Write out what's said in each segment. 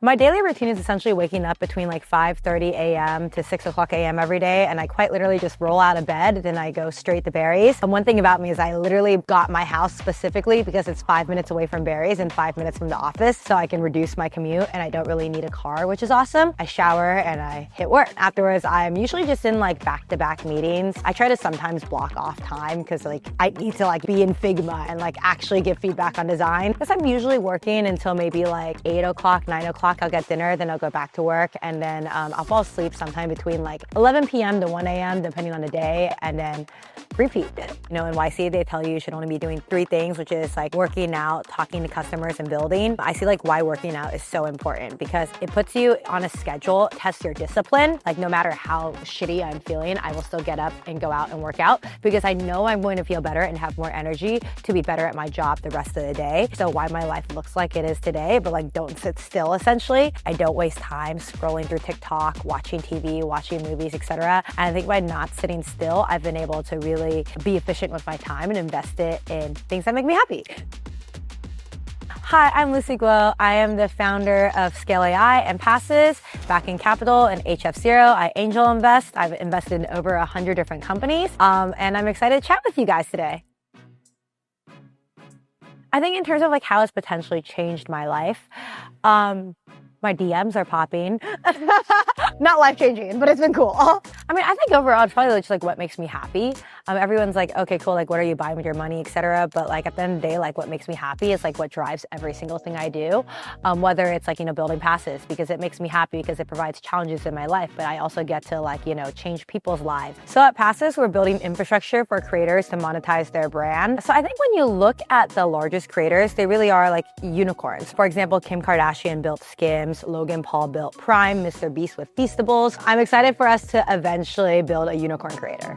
My daily routine is essentially waking up between like 5:30 a.m. to 6 o'clock a.m. every day, and I quite literally just roll out of bed, then I go straight to Barry's. And one thing about me is I literally got my house specifically because it's 5 minutes away from Barry's and 5 minutes from the office, so I can reduce my commute and I don't really need a car, which is awesome. I shower and I hit work. Afterwards, I'm usually just in like back-to-back meetings. I try to sometimes block off time because like I need to like be in Figma and like actually give feedback on design. Because I'm usually working until maybe like 8 o'clock, 9 o'clock. I'll get dinner, then I'll go back to work, and then I'll fall asleep sometime between like 11 p.m. to 1 a.m. depending on the day, and then repeat. You know, in YC, they tell you should only be doing 3 things, which is like working out, talking to customers, and building. I see like why working out is so important because it puts you on a schedule, tests your discipline. Like no matter how shitty I'm feeling, I will still get up and go out and work out because I know I'm going to feel better and have more energy to be better at my job the rest of the day. So why my life looks like it is today, but like don't sit still essentially. I don't waste time scrolling through TikTok, watching TV, watching movies, etc. And I think by not sitting still, I've been able to really be efficient with my time and invest it in things that make me happy. Hi, I'm Lucy Guo. I am the founder of Scale AI and Passes, backing capital and HF0. I angel invest. I've invested in over 100 different companies, and I'm excited to chat with you guys today. I think in terms of like how it's potentially changed my life, my DMs are popping. Not life-changing, but it's been cool. I mean, I think overall, it's probably just like what makes me happy. Everyone's like, okay, cool, like what are you buying with your money, etc. But like at the end of the day, like what makes me happy is like what drives every single thing I do. Whether it's like, you know, building Passes because it makes me happy because it provides challenges in my life, but I also get to like, you know, change people's lives. So at Passes, we're building infrastructure for creators to monetize their brand. So I think when you look at the largest creators, they really are like unicorns. For example, Kim Kardashian built Skims, Logan Paul built Prime, Mr. Beast with Feastables. I'm excited for us to eventually build a unicorn creator.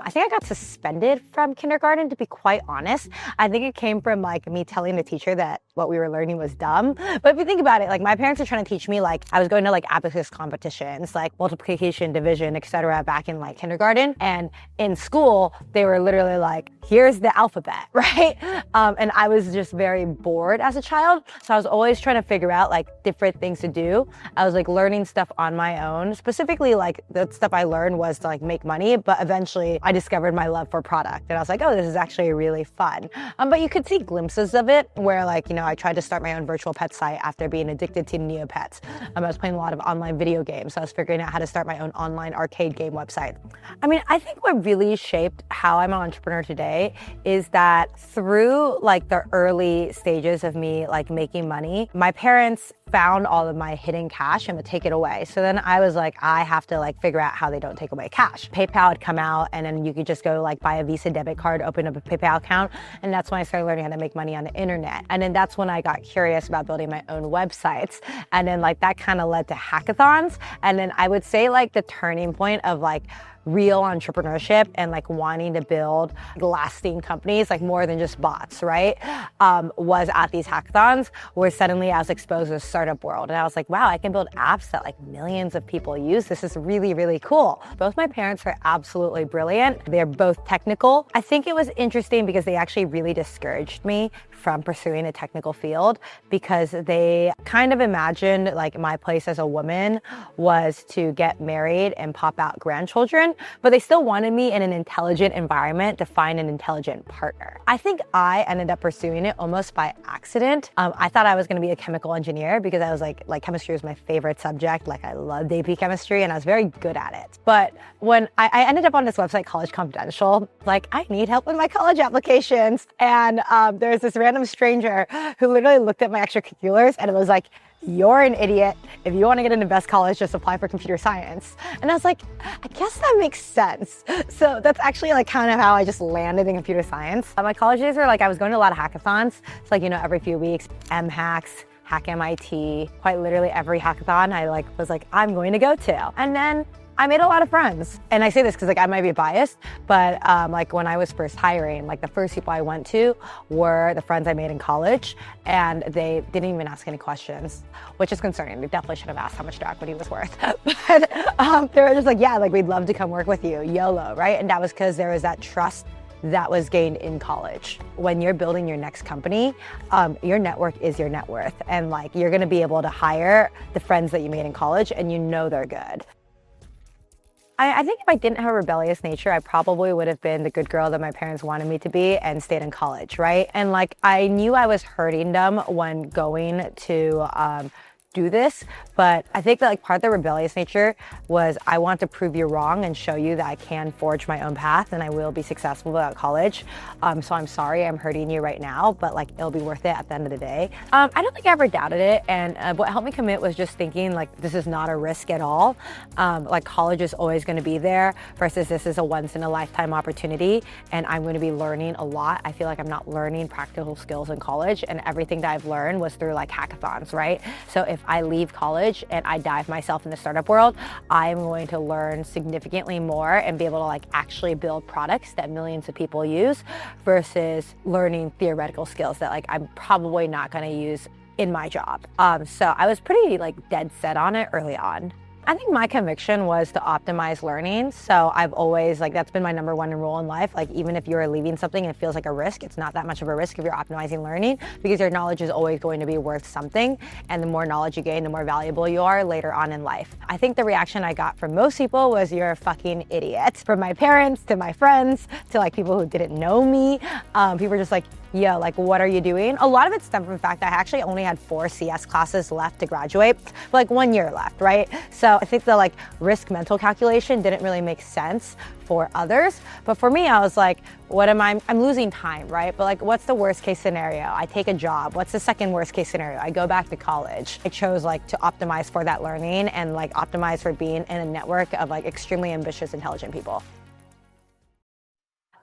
I think I got suspended from kindergarten, to be quite honest. I think it came from like me telling the teacher that what we were learning was dumb. But if you think about it, like my parents were trying to teach me, like I was going to like abacus competitions, like multiplication, division, etc. back in like kindergarten. And in school, they were literally like, here's the alphabet, right? And I was just very bored as a child. So I was always trying to figure out like different things to do. I was like learning stuff on my own. Specifically, like the stuff I learned was to like make money, but eventually I discovered my love for product. And I was like, oh, this is actually really fun. But you could see glimpses of it where like, you know, I tried to start my own virtual pet site after being addicted to Neopets. I was playing a lot of online video games. So I was figuring out how to start my own online arcade game website. I mean, I think what really shaped how I'm an entrepreneur today is that through like the early stages of me like making money, my parents found all of my hidden cash and would take it away. So then I was like, I have to like figure out how they don't take away cash. PayPal had come out and then you could just go like buy a Visa debit card, open up a PayPal account. And that's when I started learning how to make money on the internet. And then that's when I got curious about building my own websites. And then like that kind of led to hackathons. And then I would say like the turning point of like real entrepreneurship and like wanting to build lasting companies, like more than just bots, right? Was at these hackathons where suddenly I was exposed to the startup world. And I was like, wow, I can build apps that like millions of people use. This is really, really cool. Both my parents are absolutely brilliant. They're both technical. I think it was interesting because they actually really discouraged me from pursuing a technical field because they kind of imagined like my place as a woman was to get married and pop out grandchildren, but they still wanted me in an intelligent environment to find an intelligent partner. I think I ended up pursuing it almost by accident. I thought I was going to be a chemical engineer because I was like chemistry was my favorite subject. Like I loved AP chemistry and I was very good at it. But when I ended up on this website, College Confidential, like I need help with my college applications. And there's this random stranger who literally looked at my extracurriculars and it was like, you're an idiot. If you want to get into best college, just apply for computer science. And I was like, I guess that makes sense. So that's actually like kind of how I just landed in computer science. My college days were like, I was going to a lot of hackathons. It's like, you know, every few weeks, MHacks, Hack MIT, quite literally every hackathon I was like, I'm going to go to. And then I made a lot of friends. And I say this because like I might be biased, but like when I was first hiring, like the first people I went to were the friends I made in college, and they didn't even ask any questions, which is concerning. They definitely should have asked how much their equity was worth. But they were just like, yeah, like we'd love to come work with you, YOLO, right? And that was because there was that trust that was gained in college. When you're building your next company, your network is your net worth. And like, you're gonna be able to hire the friends that you made in college and you know they're good. I think if I didn't have a rebellious nature, I probably would have been the good girl that my parents wanted me to be and stayed in college, right? And like, I knew I was hurting them when going to do this, but I think that like part of the rebellious nature was I want to prove you wrong and show you that I can forge my own path and I will be successful without college. So I'm sorry I'm hurting you right now, but like it'll be worth it at the end of the day. I don't think I ever doubted it, and what helped me commit was just thinking like this is not a risk at all. Like college is always going to be there versus this is a once in a lifetime opportunity and I'm going to be learning a lot. I feel like I'm not learning practical skills in college, and everything that I've learned was through like hackathons, right? So if I leave college and I dive myself in the startup world, I'm going to learn significantly more and be able to like actually build products that millions of people use versus learning theoretical skills that like I'm probably not going to use in my job. So I was pretty like dead set on it early on. I think my conviction was to optimize learning. So I've always, like, that's been my number one rule in life. Like, even if you're leaving something and it feels like a risk, it's not that much of a risk if you're optimizing learning, because your knowledge is always going to be worth something. And the more knowledge you gain, the more valuable you are later on in life. I think the reaction I got from most people was, you're a fucking idiot. From my parents to my friends to like people who didn't know me, people were just like, yo, like, what are you doing? A lot of it stemmed from the fact that I actually only had 4 CS classes left to graduate, but like 1 year left, right? So I think the like risk mental calculation didn't really make sense for others. But for me, I was like, I'm losing time, right? But like, what's the worst case scenario? I take a job. What's the second worst case scenario? I go back to college. I chose like to optimize for that learning and like optimize for being in a network of like extremely ambitious, intelligent people.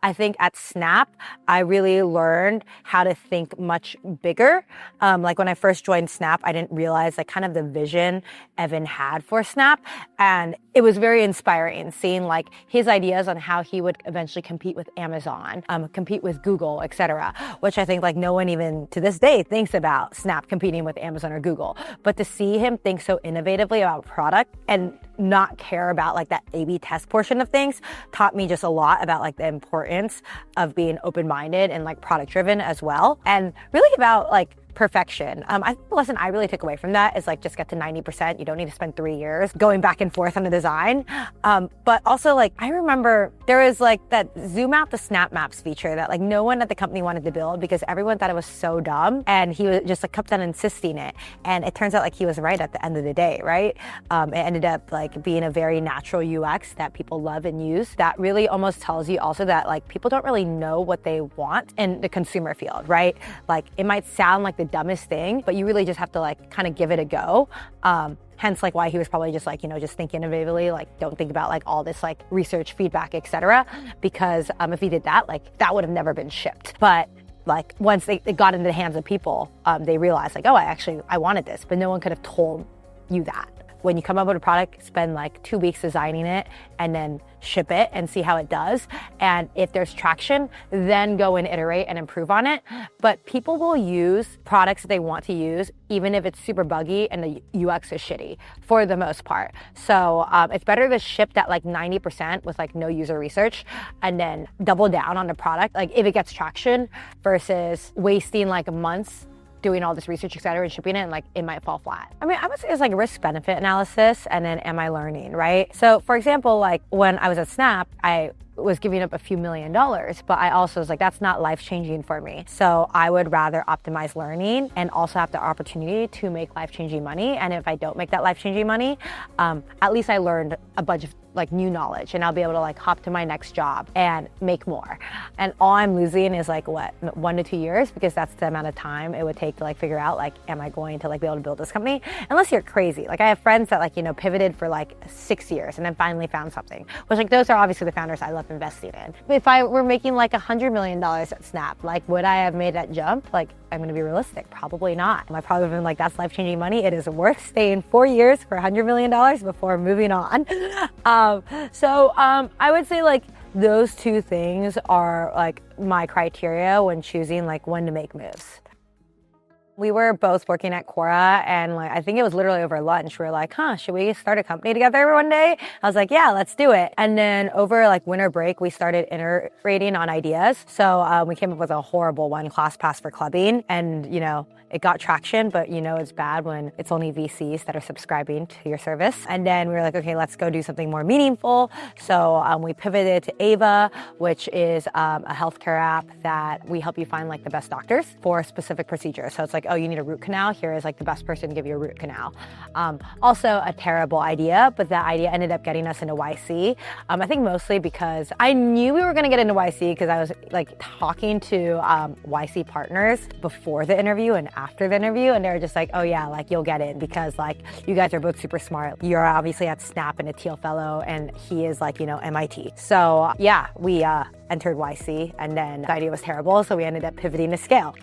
I think at Snap, I really learned how to think much bigger. Like when I first joined Snap, I didn't realize like kind of the vision Evan had for Snap. And it was very inspiring seeing like his ideas on how he would eventually compete with Amazon, compete with Google, etc. Which I think like no one even to this day thinks about Snap competing with Amazon or Google. But to see him think so innovatively about product and not care about like that A/B test portion of things taught me just a lot about like the importance of being open-minded and like product-driven as well, and really about like perfection. I think the lesson I really took away from that is like just get to 90%. You don't need to spend 3 years going back and forth on a design. But also like I remember there was like that zoom out the snap maps feature that like no one at the company wanted to build because everyone thought it was so dumb, and he was just like kept on insisting it. And it turns out like he was right at the end of the day, right? It ended up like being a very natural UX that people love and use. That really almost tells you also that like people don't really know what they want in the consumer field, right? Like it might sound like the dumbest thing, but you really just have to like kind of give it a go. Hence like why he was probably just like, you know, just think innovatively, like don't think about like all this like research feedback, etc. Because if he did that, like that would have never been shipped. But like once they got into the hands of people, they realized like, oh, I wanted this, but no one could have told you that. When you come up with a product, spend like 2 weeks designing it and then ship it and see how it does. And if there's traction, then go and iterate and improve on it. But people will use products that they want to use, even if it's super buggy and the UX is shitty for the most part. So it's better to ship that like 90% with like no user research and then double down on the product, like if it gets traction, versus wasting like months doing all this research, et cetera, and shipping it, and like it might fall flat. I mean, I would say it's like risk benefit analysis, and then am I learning, right? So for example, like when I was at Snap, I was giving up a few $1 million, but I also was like, that's not life-changing for me. So I would rather optimize learning and also have the opportunity to make life-changing money. And if I don't make that life-changing money, at least I learned a bunch of like new knowledge, and I'll be able to like hop to my next job and make more. And all I'm losing is like what, 1 to 2 years, because that's the amount of time it would take to like figure out like, am I going to like be able to build this company? Unless you're crazy. Like I have friends that like, you know, pivoted for like 6 years and then finally found something, which like those are obviously the founders I love worth investing in. If I were making like $100 million at Snap, like would I have made that jump? Like, I'm gonna be realistic, probably not. I probably been like, that's life-changing money. It is worth staying 4 years for $100 million before moving on. I would say like those two things are like my criteria when choosing like when to make moves. We were both working at Quora, and like I think it was literally over lunch. We were like, should we start a company together one day? I was like, yeah, let's do it. And then over like winter break, we started iterating on ideas. So we came up with a horrible one, ClassPass for clubbing. And, you know, it got traction, but you know it's bad when it's only VCs that are subscribing to your service. And then we were like, okay, let's go do something more meaningful. So we pivoted to Ava, which is a healthcare app that we help you find like the best doctors for specific procedures. So it's like, oh, you need a root canal? Here is like the best person to give you a root canal. Also a terrible idea, but that idea ended up getting us into YC. I think mostly because I knew we were gonna get into YC because I was like talking to YC partners before the interview and after the interview, and they were just like, oh yeah, like you'll get in because like you guys are both super smart. You're obviously at Snap and a Teal Fellow, and he is like, you know, MIT. So yeah, we entered YC, and then the idea was terrible, so we ended up pivoting to scale.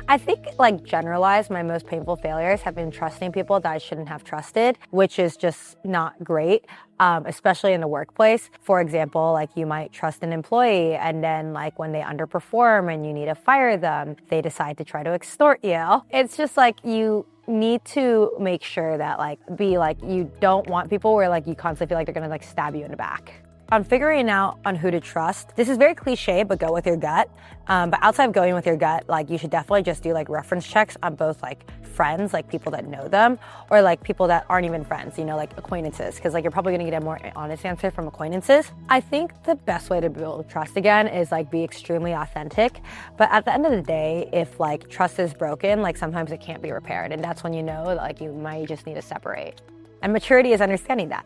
I think like generalized, my most painful failures have been trusting people that I shouldn't have trusted, which is just not great, especially in the workplace. For example, like you might trust an employee and then like when they underperform and you need to fire them, they decide to try to extort you. It's just like you need to make sure that like, you don't want people where like you constantly feel like they're gonna like stab you in the back. On figuring out on who to trust, this is very cliche, but go with your gut. But outside of going with your gut, like you should definitely just do like reference checks on both like friends, like people that know them, or like people that aren't even friends, you know, like acquaintances, because like you're probably gonna get a more honest answer from acquaintances. I think the best way to build trust again is like be extremely authentic. But at the end of the day, if like trust is broken, like sometimes it can't be repaired. And that's when you know that, like you might just need to separate. And maturity is understanding that.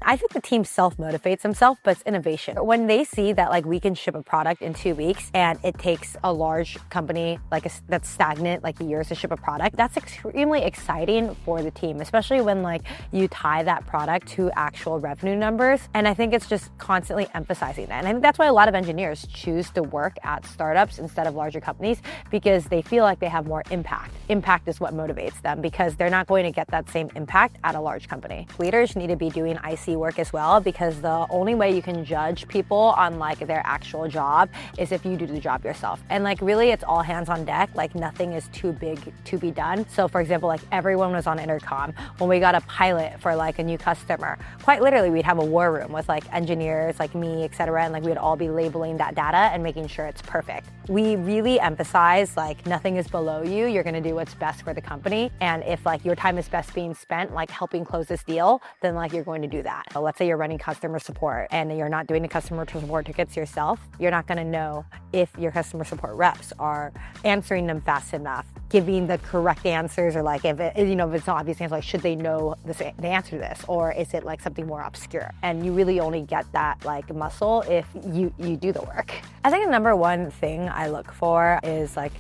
I think the team self-motivates themselves, but it's innovation. When they see that like we can ship a product in 2 weeks and it takes a large company that's stagnant like years to ship a product, that's extremely exciting for the team, especially when like you tie that product to actual revenue numbers. And I think it's just constantly emphasizing that. And I think that's why a lot of engineers choose to work at startups instead of larger companies, because they feel like they have more impact. Impact is what motivates them because they're not going to get that same impact at a large company. Leaders need to be doing IC work as well, because the only way you can judge people on like their actual job is if you do the job yourself. And like really it's all hands on deck, like nothing is too big to be done. So for example, like everyone was on intercom when we got a pilot for like a new customer. Quite literally we'd have a war room with like engineers like me, etc., and like we'd all be labeling that data and making sure it's perfect. We really emphasize like nothing is below you. You're gonna do what's best for the company, and if like your time is best being spent like helping close this deal, then like you're going to do that. So let's say you're running customer support and you're not doing the customer support tickets yourself. You're not gonna know if your customer support reps are answering them fast enough, giving the correct answers, or like if it's not obvious answer, like should they know the answer to this, or is it like something more obscure? And you really only get that like muscle if you do the work. I think the number one thing I look for is like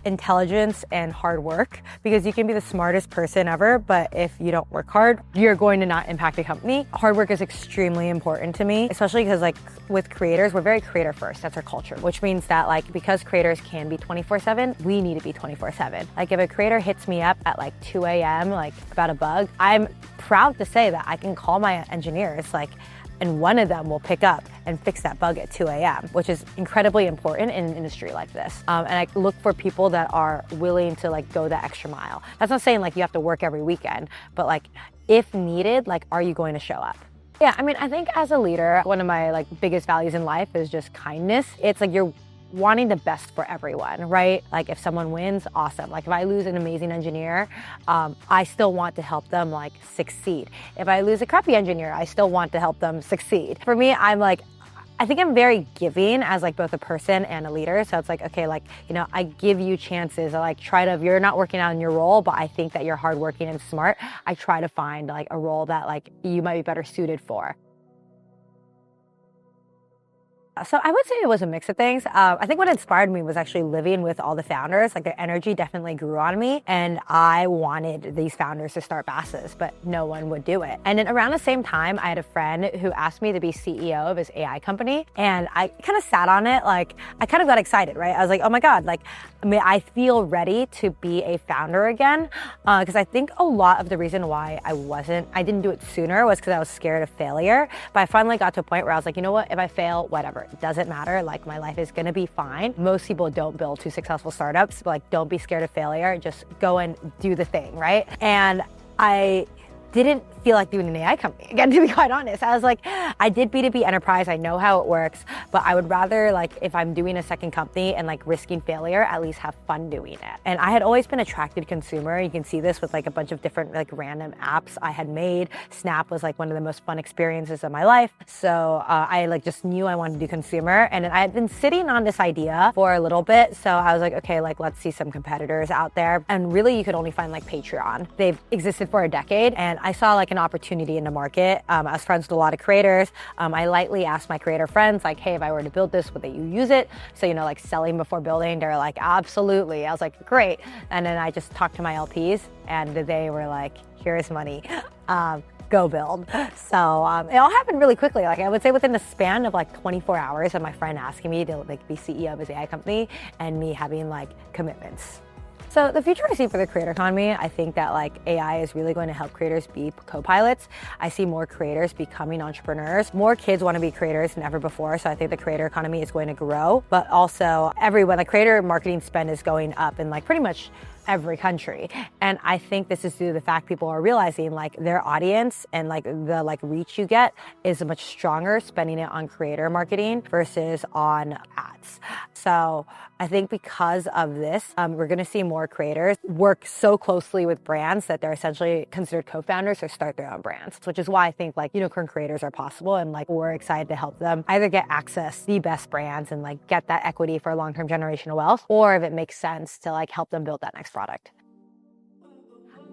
intelligence and hard work, because you can be the smartest person ever, but if you don't work hard, you're going to not impact a company. Hard work is extremely important to me, especially because like with creators, we're very creator first. That's our culture, which means that like because creators can be 24/7, we need to be 24/7. Like if a creator hits me up at like 2 a.m. like about a bug, I'm proud to say that I can call my engineers and one of them will pick up and fix that bug at 2 a.m., which is incredibly important in an industry like this. And I look for people that are willing to like go the extra mile. That's not saying like you have to work every weekend, but like if needed, like are you going to show up? Yeah, I mean, I think as a leader, one of my like biggest values in life is just kindness. It's like you're wanting the best for everyone, right? Like if someone wins, awesome. Like if I lose an amazing engineer, I still want to help them like succeed. If I lose a crappy engineer, I still want to help them succeed. For me, I think I'm very giving as like both a person and a leader. So it's like, okay, like, I give you chances. I like try to, if you're not working out in your role, but I think that you're hardworking and smart, I try to find like a role that like you might be better suited for. So I would say it was a mix of things. I think what inspired me was actually living with all the founders. Like their energy definitely grew on me, and I wanted these founders to start businesses, but no one would do it. And then around the same time, I had a friend who asked me to be CEO of his AI company, and I kind of sat on it. Like I kind of got excited, right? I was like, oh my God, like I feel ready to be a founder again. Because I think a lot of the reason why I didn't do it sooner was because I was scared of failure. But I finally got to a point where I was like, you know what? If I fail, whatever. It doesn't matter. Like my life is going to be fine. Most people don't build 2 successful startups, but like don't be scared of failure. Just go and do the thing, right? And I didn't feel like doing an AI company. Again, to be quite honest, I was like, I did B2B enterprise. I know how it works, but I would rather like, if I'm doing a second company and like risking failure, at least have fun doing it. And I had always been attracted to consumer. You can see this with like a bunch of different like random apps I had made. Snap was like one of the most fun experiences of my life. So I like just knew I wanted to do consumer. And I had been sitting on this idea for a little bit. So I was like, okay, like let's see some competitors out there. And really you could only find like Patreon. They've existed for a decade. And I saw like an opportunity in the market. I was friends with a lot of creators. I lightly asked my creator friends, like, hey, if I were to build this, would you use it? So, you know, like selling before building, they're like, absolutely. I was like, great. And then I just talked to my LPs and they were like, here's money. Go build. So it all happened really quickly. Like I would say within the span of like 24 hours of my friend asking me to like be CEO of his AI company and me having like commitments. So the future I see for the creator economy, I think that like AI is really going to help creators be co-pilots. I see more creators becoming entrepreneurs. More kids want to be creators than ever before. So I think the creator economy is going to grow, but also everyone, the creator marketing spend is going up in like pretty much every country. And I think this is due to the fact people are realizing like their audience and like the like reach you get is much stronger spending it on creator marketing versus on ads. So I think because of this, we're going to see more creators work so closely with brands that they're essentially considered co-founders or start their own brands, which is why I think like unicorn creators are possible. And like we're excited to help them either get access to the best brands and like get that equity for long-term generational wealth, or if it makes sense to like help them build that next product.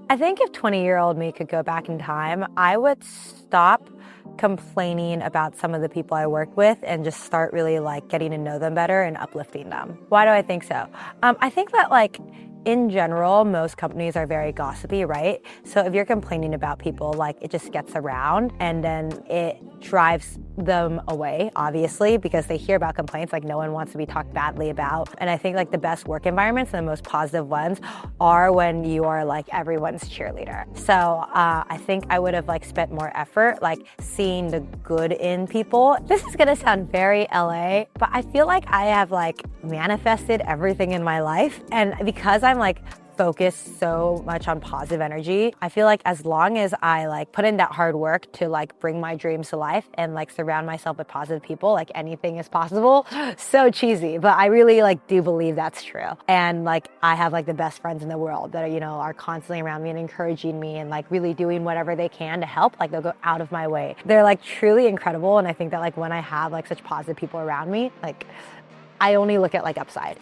I think if 20-year-old me could go back in time, I would stop complaining about some of the people I work with and just start really like getting to know them better and uplifting them. Why do I think so? I think that like in general, most companies are very gossipy, right? So if you're complaining about people, like it just gets around and then it drives them away, obviously, because they hear about complaints, like no one wants to be talked badly about. And I think like the best work environments and the most positive ones are when you are like everyone's cheerleader. So I think I would have like spent more effort, like seeing the good in people. This is gonna sound very LA, but I feel like I have like manifested everything in my life. And because I'm like focused so much on positive energy, I feel like as long as I like put in that hard work to like bring my dreams to life and like surround myself with positive people, like anything is possible. So cheesy, but I really like do believe that's true. And like I have like the best friends in the world that are, you know, are constantly around me and encouraging me and like really doing whatever they can to help. Like they'll go out of my way. They're like truly incredible. And I think that like when I have like such positive people around me, like I only look at like upside.